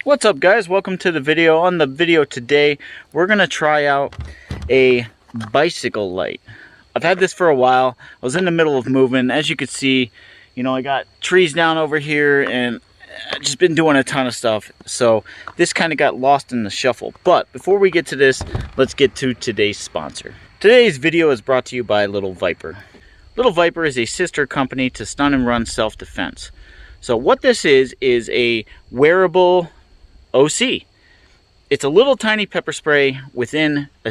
What's up, guys? Welcome to the video. On the video today, we're gonna try out a bicycle light. I've had this for a while. I was in the middle of moving. As you can see, I got trees down over here and I've just been doing a ton of stuff. So this kind of got lost in the shuffle. But before we get to this, let's get to today's sponsor. Today's video is brought to you by Little Viper. Little Viper is a sister company to Stun and Run Self-Defense. So what this is a wearable OC. It's a little tiny pepper spray within a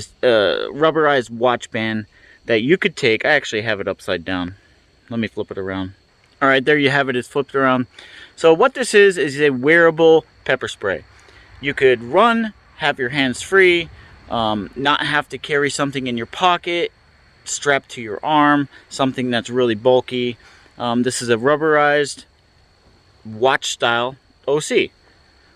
rubberized watch band that you could take. I actually have it upside down. Let me flip it around. All right, there you have it. It's flipped around. So what this is a wearable pepper spray. You could run, have your hands free, not have to carry something in your pocket, strapped to your arm, something that's really bulky. This is a rubberized watch style OC.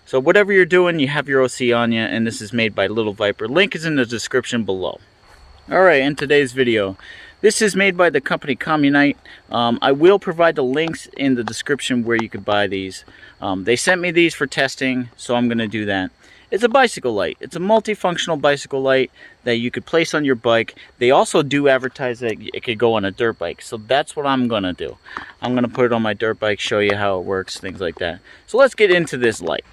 So whatever you're doing, you have your OC on you, and this is made by Little Viper. Link is in the description below. Alright, in today's video, this is made by the company Comunite. I will provide the links in the description where you could buy these. They sent me these for testing, so I'm going to do that. It's a bicycle light. It's a multifunctional bicycle light that you could place on your bike. They also do advertise that it could go on a dirt bike, so that's what I'm going to do. I'm going to put it on my dirt bike, show you how it works, things like that. So let's get into this light.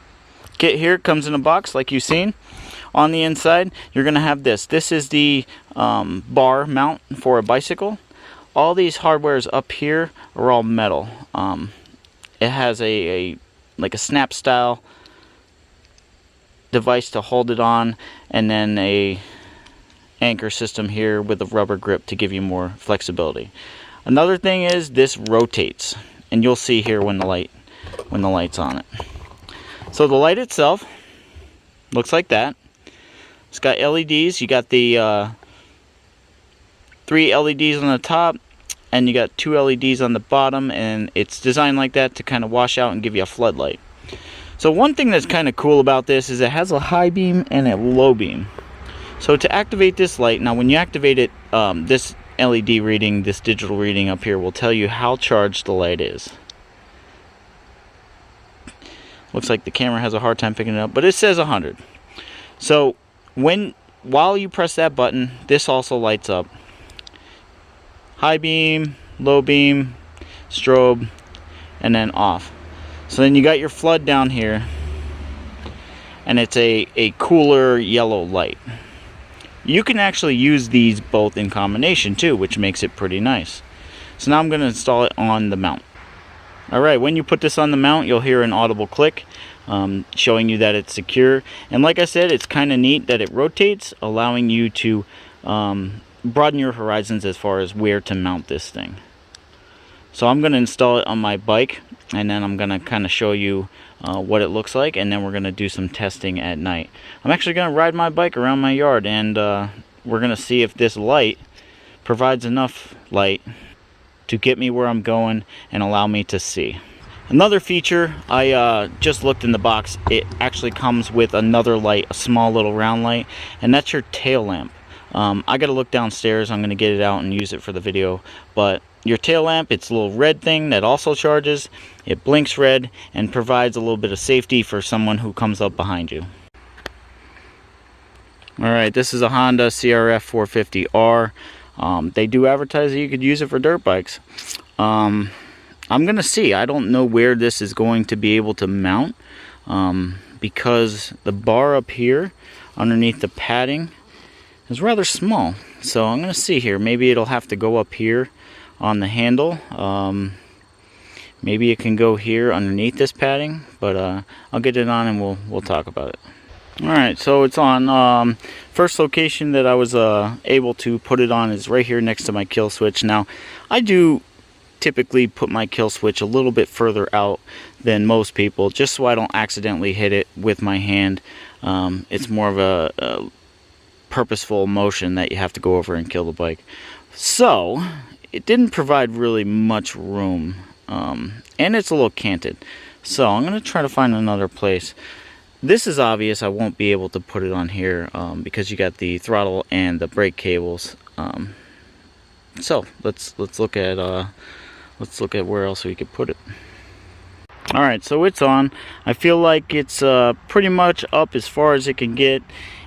Kit here comes in a box like you've seen. On the inside, you're going to have this. This is the bar mount for a bicycle. All these hardwares up here are all metal. It has like a snap style device to hold it on, and then a anchor system here with a rubber grip to give you more flexibility. Another thing is this rotates, and you'll see here when the light's on it. So the light itself looks like that. It's got LEDs. You got the 3 LEDs on the top, and you got 2 LEDs on the bottom, and it's designed like that to kind of wash out and give you a floodlight. So one thing that's kind of cool about this is it has a high beam and a low beam. So to activate this light, now when you activate it, this LED reading, this digital reading up here will tell you how charged the light is. Looks like the camera has a hard time picking it up, but it says 100. So while you press that button, this also lights up. High beam, low beam, strobe, and then off. So then you got your flood down here, and it's a cooler yellow light. You can actually use these both in combination too, which makes it pretty nice. So now I'm going to install it on the mount. Alright, when you put this on the mount, you'll hear an audible click showing you that it's secure. And like I said, it's kind of neat that it rotates, allowing you to broaden your horizons as far as where to mount this thing. So I'm going to install it on my bike, and then I'm going to kind of show you what it looks like, and then we're going to do some testing at night. I'm actually going to ride my bike around my yard, and we're going to see if this light provides enough light to get me where I'm going and allow me to see. Another feature, I just looked in the box, it actually comes with another light, a small little round light, and that's your tail lamp. I gotta look downstairs, I'm gonna get it out and use it for the video, but your tail lamp, it's a little red thing that also charges. It blinks red and provides a little bit of safety for someone who comes up behind you. Alright, this is a Honda CRF 450R. They do advertise that you could use it for dirt bikes. I'm going to see. I don't know where this is going to be able to mount because the bar up here underneath the padding is rather small. So I'm going to see here. Maybe it'll have to go up here on the handle. Maybe it can go here underneath this padding, but I'll get it on and we'll talk about it. Alright, so it's on. First location that I was able to put it on is right here next to my kill switch. Now, I do typically put my kill switch a little bit further out than most people, just so I don't accidentally hit it with my hand. It's more of a purposeful motion that you have to go over and kill the bike. So, it didn't provide really much room, and it's a little canted. So, I'm going to try to find another place. This is obvious. I won't be able to put it on here because you got the throttle and the brake cables. So let's look at where else we could put it. Alright, so it's on. I feel like it's pretty much up as far as it can get.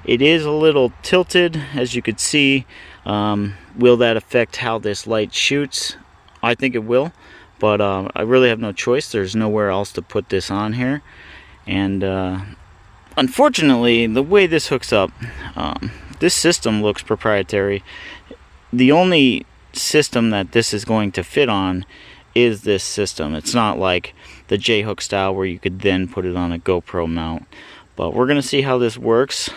It is a little tilted, as you could see. Will that affect how this light shoots? I think it will, but I really have no choice. There's nowhere else to put this on here. And unfortunately, the way this hooks up, this system looks proprietary. The only system that this is going to fit on is this system. It's not like the J-hook style where you could then put it on a GoPro mount. But we're going to see how this works.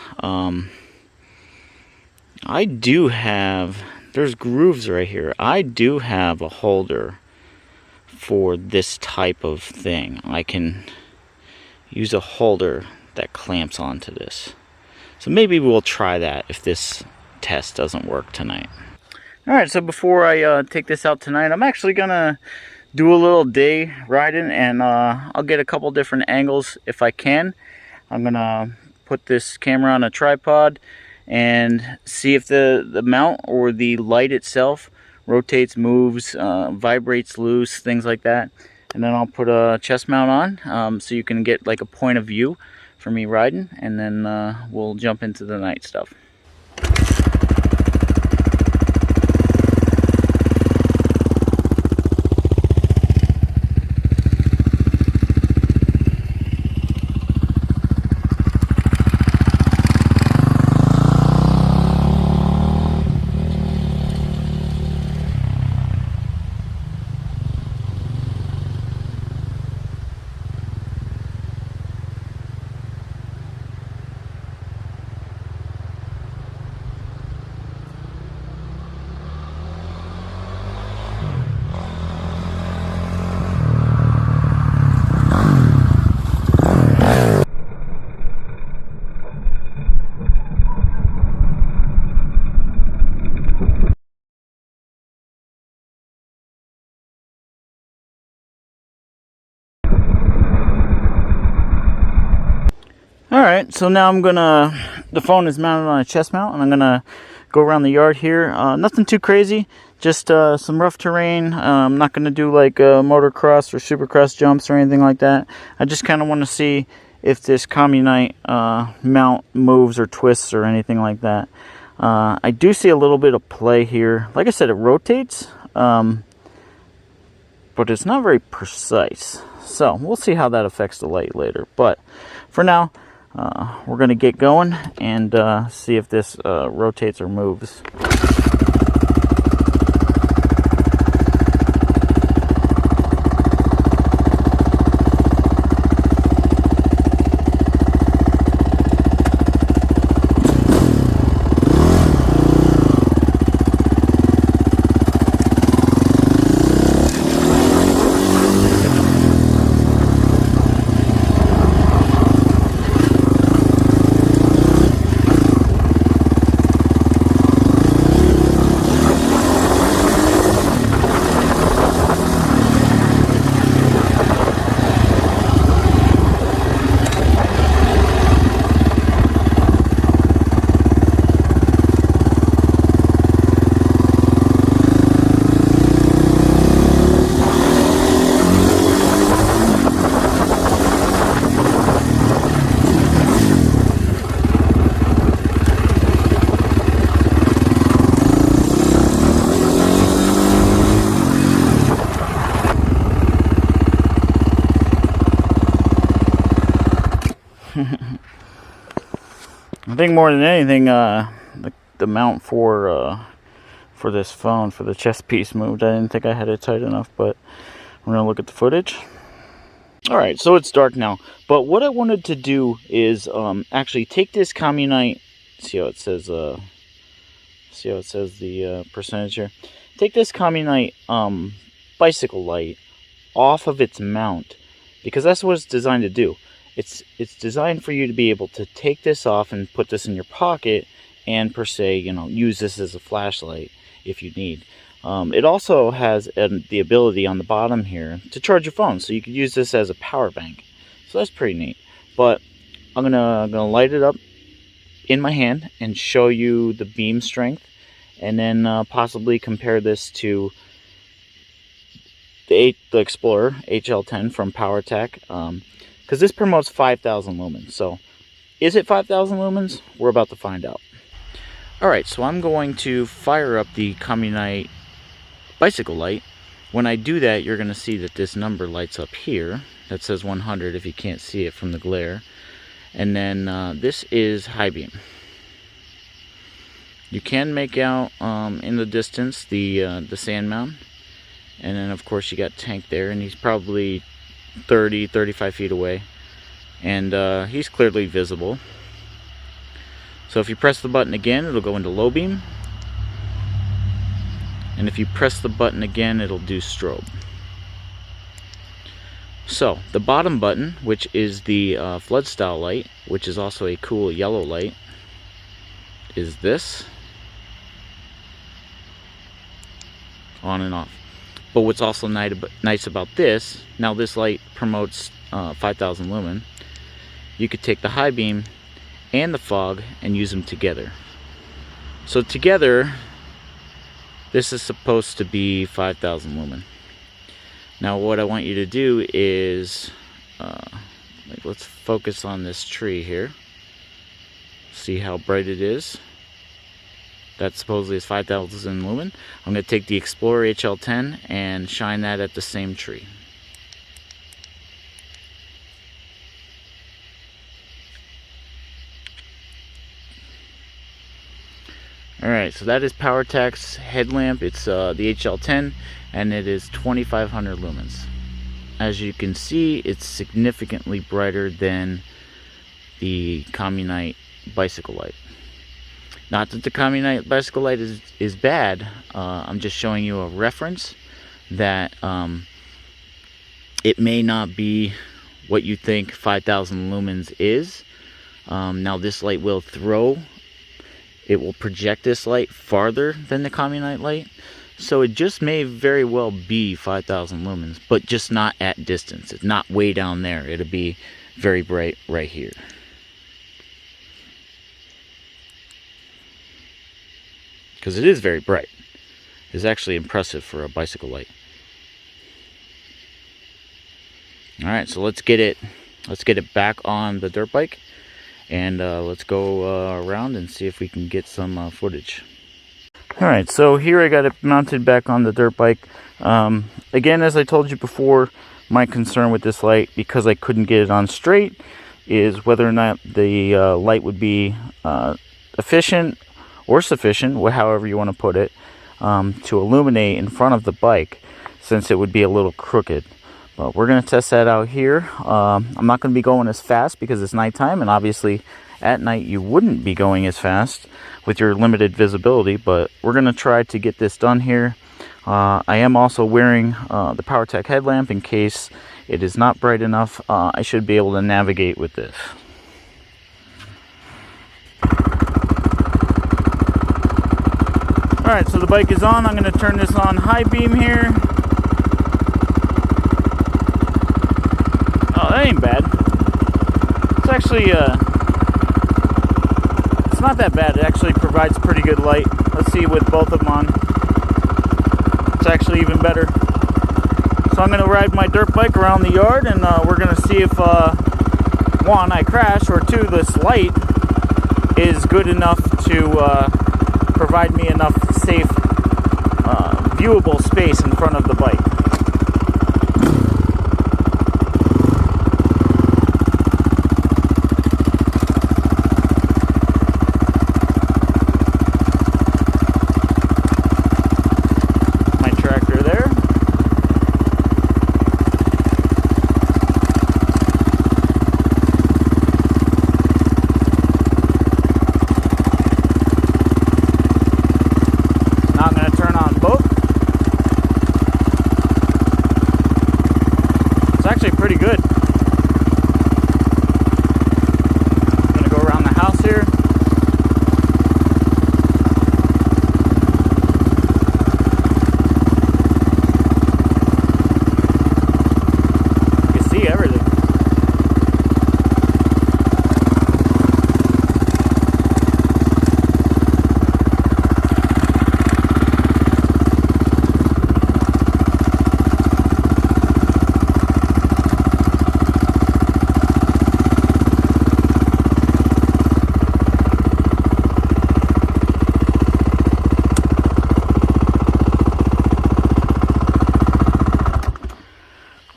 I do have, there's grooves right here. I do have a holder for this type of thing. I can use a holder that clamps onto this. So maybe we'll try that if this test doesn't work tonight. Alright, so before I take this out tonight, I'm actually gonna do a little day riding, and I'll get a couple different angles if I can. I'm gonna put this camera on a tripod and see if the mount or the light itself rotates, moves, vibrates loose, things like that. And then I'll put a chest mount on so you can get like a point of view for me riding, and then we'll jump into the night stuff. Alright, so now the phone is mounted on a chest mount, and I'm gonna go around the yard here. Nothing too crazy, just some rough terrain. I'm not gonna do like motocross or supercross jumps or anything like that. I just kind of want to see if this Comunite mount moves or twists or anything like that. I do see a little bit of play here. Like I said, it rotates, but it's not very precise. So we'll see how that affects the light later. But for now, we're going to get going and see if this rotates or moves. I think more than anything, the mount for this phone, for the chest piece, moved. I didn't think I had it tight enough, but we're gonna look at the footage. Alright, so it's dark now, but what I wanted to do is actually take this Comunite, see how it says the percentage here. Take this Comunite bicycle light off of its mount, because that's what it's designed to do. It's designed for you to be able to take this off and put this in your pocket and, per se, you know, use this as a flashlight if you need. It also has the ability on the bottom here to charge your phone, so you could use this as a power bank. So that's pretty neat. But I'm gonna light it up in my hand and show you the beam strength, and then possibly compare this to the Explorer HL10 from Powertac, because this promotes 5,000 lumens. So is it 5,000 lumens? We're about to find out. Alright, so I'm going to fire up the Comunite bicycle light. When I do that, you're going to see that this number lights up here. That says 100 if you can't see it from the glare. And then this is high beam. You can make out in the distance the sand mound. And then of course you got Tank there, and he's probably 30-35 feet away. And he's clearly visible. So if you press the button again, it'll go into low beam. And if you press the button again, it'll do strobe. So the bottom button, which is the flood style light, which is also a cool yellow light, is this. On and off. But what's also nice about this, now this light promotes 5,000 lumen. You could take the high beam and the fog and use them together. So together, this is supposed to be 5,000 lumen. Now what I want you to do is, let's focus on this tree here. See how bright it is. That supposedly is 5,000 lumen. I'm going to take the Explorer HL10 and shine that at the same tree. Alright, so that is Powertac's headlamp. It's the HL10, and it is 2,500 lumens. As you can see, it's significantly brighter than the Comunite bicycle light. Not that the Comunite bicycle light is bad. I'm just showing you a reference that it may not be what you think 5,000 lumens is. Now this light will it will project this light farther than the Comunite light. So it just may very well be 5,000 lumens, but just not at distance. It's not way down there. It'll be very bright right here. Because it is very bright. It's actually impressive for a bicycle light. Alright, so let's get it back on the dirt bike, and let's go around and see if we can get some footage. Alright, so here I got it mounted back on the dirt bike. Again, as I told you before, my concern with this light, because I couldn't get it on straight, is whether or not the light would be efficient or sufficient, however you want to put it, to illuminate in front of the bike, since it would be a little crooked. But we're going to test that out here. I'm not going to be going as fast because it's nighttime, and obviously at night you wouldn't be going as fast with your limited visibility, but we're going to try to get this done here. I am also wearing the Powertac headlamp in case it is not bright enough. I should be able to navigate with this. Alright, so the bike is on. I'm going to turn this on high beam here. Oh, that ain't bad. It's actually, it's not that bad. It actually provides pretty good light. Let's see with both of them on. It's actually even better. So I'm going to ride my dirt bike around the yard, and we're going to see if, one, I crash, or two, this light is good enough to provide me enough safe, viewable space in front of the bike.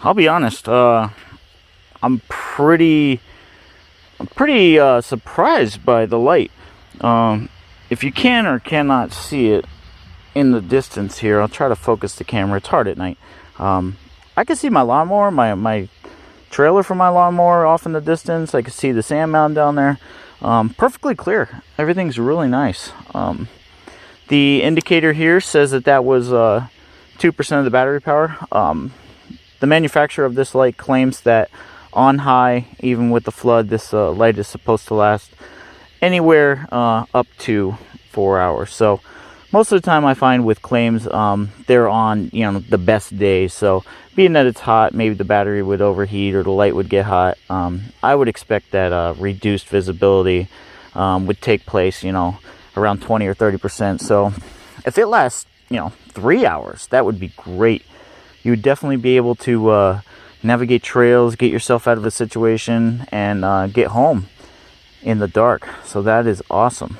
I'll be honest, I'm pretty surprised by the light. If you can or cannot see it in the distance here, I'll try to focus the camera. It's hard at night. I can see my lawnmower, my trailer for my lawnmower off in the distance. I can see the sand mound down there. Perfectly clear. Everything's really nice. The indicator here says that was 2% of the battery power. The manufacturer of this light claims that on high, even with the flood, this light is supposed to last anywhere up to 4 hours. So most of the time I find with claims, they're on, you know, the best days. So being that it's hot, maybe the battery would overheat or the light would get hot. I would expect that reduced visibility would take place, you know, around 20 or 30%. So if it lasts, you know, 3 hours, that would be great. You would definitely be able to navigate trails, get yourself out of a situation, and get home in the dark. So that is awesome.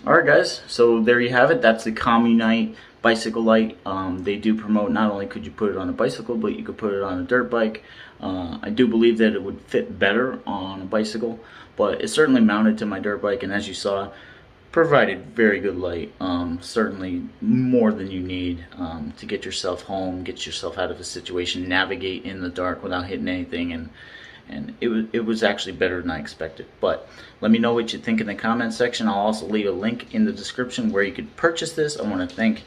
Alright guys, so there you have it. That's the Comunite bicycle light. They do promote, not only could you put it on a bicycle, but you could put it on a dirt bike. I do believe that it would fit better on a bicycle, but it's certainly mounted to my dirt bike, and as you saw, provided very good light. Certainly more than you need to get yourself home, get yourself out of a situation, navigate in the dark without hitting anything, and it was actually better than I expected. But let me know what you think in the comment section. I'll also leave a link in the description where you could purchase this. I want to thank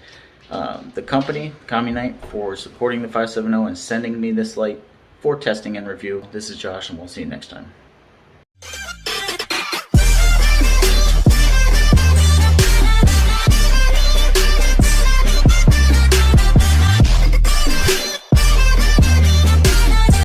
the company, Comunite, for supporting the 570 and sending me this light for testing and review. This is Josh, and we'll see you next time.